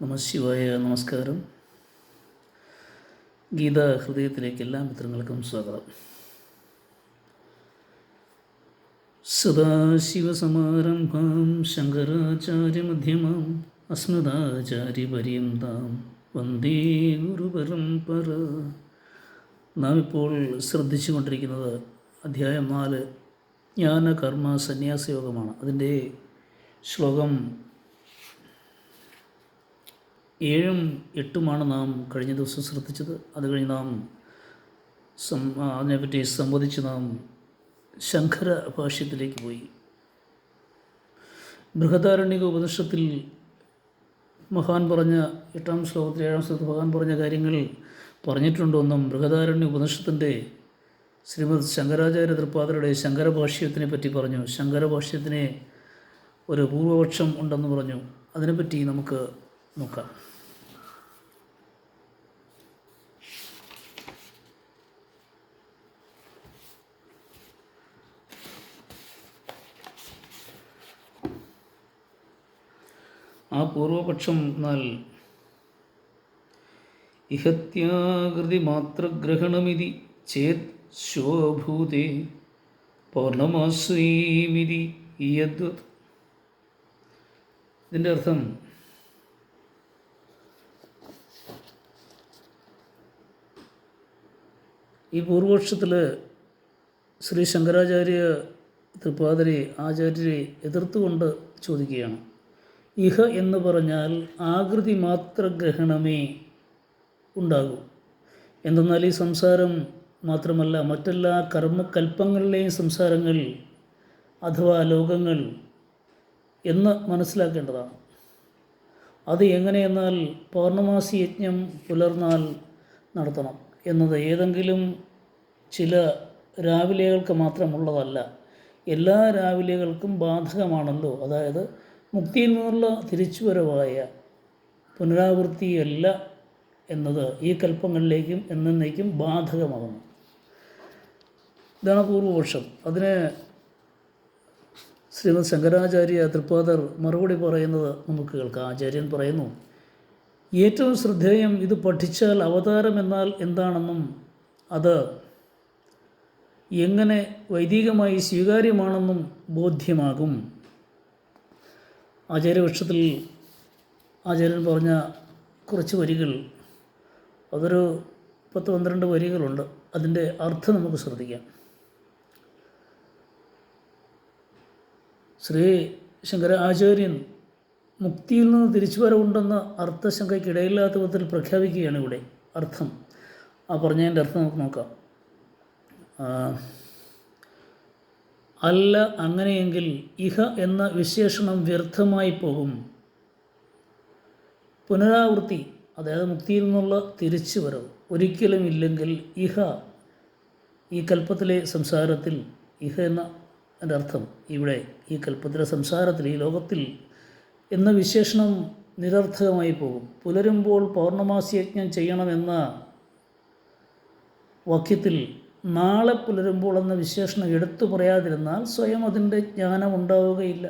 നമഃശിവായ. നമസ്കാരം. ഗീതാ ഹൃദയത്തിലേക്ക് എല്ലാ മിത്രങ്ങൾക്കും സ്വാഗതം. സദാശിവസമാരംഭാം ശങ്കരാചാര്യമധ്യമാം അസ്മദാചാര്യപര്യന്താം വന്ദേ ഗുരുപരമ്പര. നാം ഇപ്പോൾ ശ്രദ്ധിച്ചു കൊണ്ടിരിക്കുന്നത് അധ്യായം 4 ജ്ഞാനകർമ്മ സന്യാസയോഗമാണ്. അതിൻ്റെ ശ്ലോകം 7ഉം 8ഉമാണ് നാം കഴിഞ്ഞ ദിവസം ശ്രദ്ധിച്ചത്. അത് കഴിഞ്ഞ് നാം അതിനെപ്പറ്റി സംവദിച്ച് നാം ശങ്കര ഭാഷ്യത്തിലേക്ക് പോയി. ബൃഹദാരണ്യക ഉപനിഷത്തിൽ മഹാൻ പറഞ്ഞ 8ാം ശ്ലോകത്തിൽ 7ാം ശ്ലോകത്തിൽ മഹാൻ പറഞ്ഞ കാര്യങ്ങൾ പറഞ്ഞിട്ടുണ്ടോന്നും ബൃഹദാരണ്യ ഉപനിഷത്തിൻ്റെ ശ്രീമദ് ശങ്കരാചാര്യ തൃപ്പാദരുടെ ശങ്കരഭാഷ്യത്തിനെ പറ്റി പറഞ്ഞു. ശങ്കരഭാഷ്യത്തിനെ ഒരു പൂർവപക്ഷം ഉണ്ടെന്ന് പറഞ്ഞു. അതിനെപ്പറ്റി നമുക്ക് നോക്കാം. ആ പൂർവപക്ഷം എന്നാൽ ഇഹത്യാകൃതി മാത്രഗ്രഹണമിതി ചേത് ശോഭൂതേ പൗർണമാശ്രീമിതി യദ്വത്. ഇതിൻ്റെ അർത്ഥം ഈ പൂർവപക്ഷത്തിൽ ശ്രീ ശങ്കരാചാര്യ തൃപ്പാദരെ ആചാര്യരെ എതിർത്തുകൊണ്ട് ചോദിക്കുകയാണ്. ഇഹ എന്ന് പറഞ്ഞാൽ ആകൃതി മാത്ര ഗ്രഹണമേ ഉണ്ടാകൂ. എന്തെന്നാൽ ഈ സംസാരം മാത്രമല്ല, മറ്റെല്ലാ കർമ്മകൽപ്പങ്ങളിലെയും സംസാരങ്ങൾ അഥവാ ലോകങ്ങൾ എന്ന് മനസ്സിലാക്കേണ്ടതാണ്. അത് എങ്ങനെയെന്നാൽ പൗർണമാസി യജ്ഞം പുലർന്നാൽ നടത്തണം എന്നത് ഏതെങ്കിലും ചില രാവിലെകൾക്ക് മാത്രമുള്ളതല്ല, എല്ലാ രാവിലെകൾക്കും ബാധകമാണല്ലോ. അതായത് മുക്തിയിൽ നിന്നുള്ള തിരിച്ചുവരവായ പുനരാവൃത്തിയല്ല എന്നത് ഈ കൽപ്പങ്ങളിലേക്കും എന്നേക്കും ബാധകമാകുന്നു. ഇതാണ് പൂർവപക്ഷം. അതിന് ശ്രീമദ് ശങ്കരാചാര്യ തൃപ്പാദർ മറുപടി പറയുന്നത് നമുക്ക് കേൾക്കാം. ആചാര്യൻ പറയുന്നു, ഏറ്റവും ശ്രദ്ധേയം ഇത് പഠിച്ചാൽ അവതാരം എന്നാൽ എന്താണെന്നും അത് എങ്ങനെ വൈദികമായി സ്വീകാര്യമാണെന്നും ബോധ്യമാകും. ആചാര്യപക്ഷത്തിൽ ആചാര്യൻ പറഞ്ഞ കുറച്ച് വരികൾ, അതൊരു 10-12 വരികളുണ്ട്. അതിൻ്റെ അർത്ഥം നമുക്ക് ശ്രദ്ധിക്കാം. ശ്രീ ശങ്കരാചാര്യൻ മുക്തിയിൽ നിന്ന് തിരിച്ചുവരവുണ്ടെന്ന അർത്ഥശങ്കയ്ക്കിടയില്ലാത്ത വിധത്തിൽ പ്രഖ്യാപിക്കുകയാണ് ഇവിടെ അർത്ഥം. ആ പറഞ്ഞതിൻ്റെ അർത്ഥം നമുക്ക് നോക്കാം. അല്ല, അങ്ങനെയെങ്കിൽ ഇഹ എന്ന വിശേഷണം വ്യർത്ഥമായി പോകും. പുനരാവൃത്തി, അതായത് മുക്തിയിൽ നിന്നുള്ള തിരിച്ചുവരവ് ഒരിക്കലും ഇല്ലെങ്കിൽ ഇഹ ഈ കൽപ്പത്തിലെ സംസാരത്തിൽ, ഇഹ എന്ന എൻ്റെ അർത്ഥം ഇവിടെ ഈ കൽപ്പത്തിലെ സംസാരത്തിൽ, ഈ ലോകത്തിൽ എന്ന വിശേഷണം നിരർത്ഥകമായി പോകും. പുലരുമ്പോൾ പൗർണമാസി യജ്ഞം ചെയ്യണമെന്ന വാക്യത്തിൽ നാളെ പുലരുമ്പോൾ എന്ന വിശേഷണം എടുത്തു പറയാതിരുന്നാൽ സ്വയം അതിൻ്റെ ജ്ഞാനം ഉണ്ടാവുകയില്ല.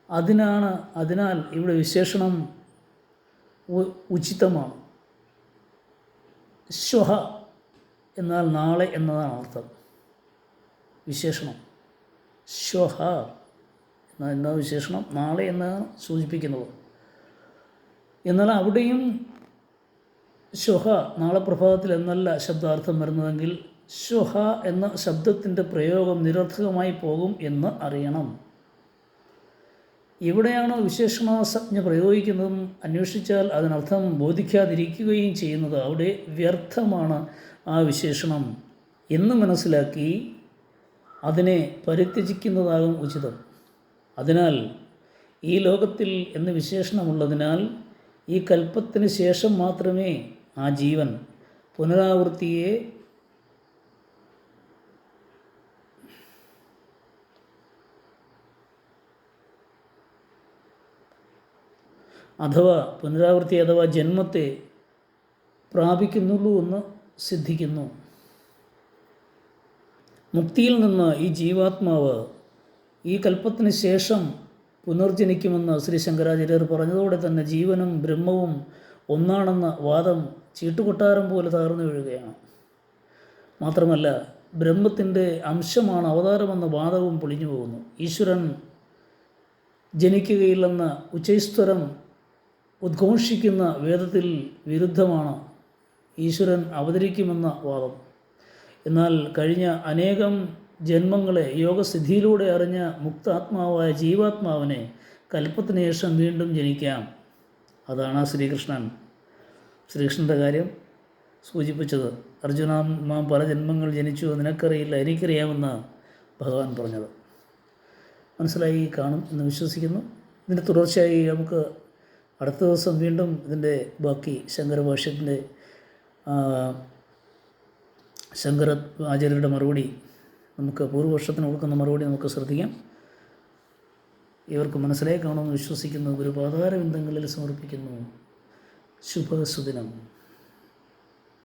അതിനാൽ ഇവിടെ വിശേഷണം ഉചിതമാണ്. ശ്വഹ എന്നാൽ നാളെ എന്നതാണ് അർത്ഥം. വിശേഷണം ശ്വഹ എന്ന വിശേഷണം നാളെ എന്നാണ് സൂചിപ്പിക്കുന്നത്. എന്നാൽ അവിടെയും ശ്വഹ നാളെ പ്രഭാതത്തിൽ എന്നല്ല ശബ്ദാർത്ഥം വരുന്നതെങ്കിൽ ശ്വഹ എന്ന ശബ്ദത്തിൻ്റെ പ്രയോഗം നിരർത്ഥകമായി പോകും എന്ന് അറിയണം. എവിടെയാണോ വിശേഷണസജ്ഞ പ്രയോഗിക്കുന്നതും അന്വേഷിച്ചാൽ അതിനർത്ഥം ബോധിക്കാതിരിക്കുകയും ചെയ്യുന്നത്, അവിടെ വ്യർത്ഥമാണ് ആ വിശേഷണം എന്ന് മനസ്സിലാക്കി അതിനെ പരിത്യജിക്കുന്നതാകും ഉചിതം. അതിനാൽ ഈ ലോകത്തിൽ എന്ന് വിശേഷണമുള്ളതിനാൽ ഈ കൽപ്പത്തിന് ശേഷം മാത്രമേ ആ ജീവൻ പുനരാവൃത്തിയെ അഥവാ ജന്മത്തെ പ്രാപിക്കുന്നുള്ളൂ എന്ന് സിദ്ധിക്കുന്നു. മുക്തിയിൽ നിന്ന് ഈ ജീവാത്മാവ് ഈ കൽപ്പത്തിന് ശേഷം പുനർജനിക്കുമെന്ന് ശ്രീ ശങ്കരാചാര്യർ പറഞ്ഞതോടെ തന്നെ ജീവനും ബ്രഹ്മവും ഒന്നാണെന്ന വാദം ചീട്ടുകൊട്ടാരം പോലെ തകർന്നു വീഴുകയാണ്. മാത്രമല്ല ബ്രഹ്മത്തിൻ്റെ അംശമാണ് അവതാരമെന്ന വാദവും പൊളിഞ്ഞു പോകുന്നു. ഈശ്വരൻ ജനിക്കുകയില്ലെന്ന ഉച്ചൈസ്വരം ഉദ്ഘോഷിക്കുന്ന വേദത്തിൽ വിരുദ്ധമാണ് ഈശ്വരൻ അവതരിക്കുമെന്ന വാദം. എന്നാൽ കഴിഞ്ഞ അനേകം ജന്മങ്ങളെ യോഗസിദ്ധിയിലൂടെ അറിഞ്ഞ മുക്താത്മാവായ ജീവാത്മാവിനെ കൽപ്പത്തിന് ശേഷം വീണ്ടും ജനിക്കാം. അതാണ് ശ്രീകൃഷ്ണൻ്റെ കാര്യം സൂചിപ്പിച്ചത്. അർജുന, നാം പല ജന്മങ്ങൾ ജനിച്ചു, നിനക്കറിയില്ല, എനിക്കറിയാമെന്ന് ഭഗവാൻ പറഞ്ഞത്. മനസ്സിലായി കാണും എന്ന് വിശ്വസിക്കുന്നു. ഇതിൻ്റെ തുടർച്ചയായി നമുക്ക് അടുത്ത ദിവസം വീണ്ടും ഇതിൻ്റെ ബാക്കി ശങ്കരഭാഷ്യത്തിൻ്റെ ശങ്കര ആചാര്യരുടെ മറുപടി, നമുക്ക് പൂർവപക്ഷത്തിന് കൊടുക്കുന്ന മറുപടി നമുക്ക് ശ്രദ്ധിക്കാം. ഇവർക്ക് മനസ്സിലായി കാണുമെന്ന് വിശ്വസിക്കുന്നു. ഗുരുപാദാരവിന്ദങ്ങളിൽ സമർപ്പിക്കുന്നു. ശുഭസുദിനം.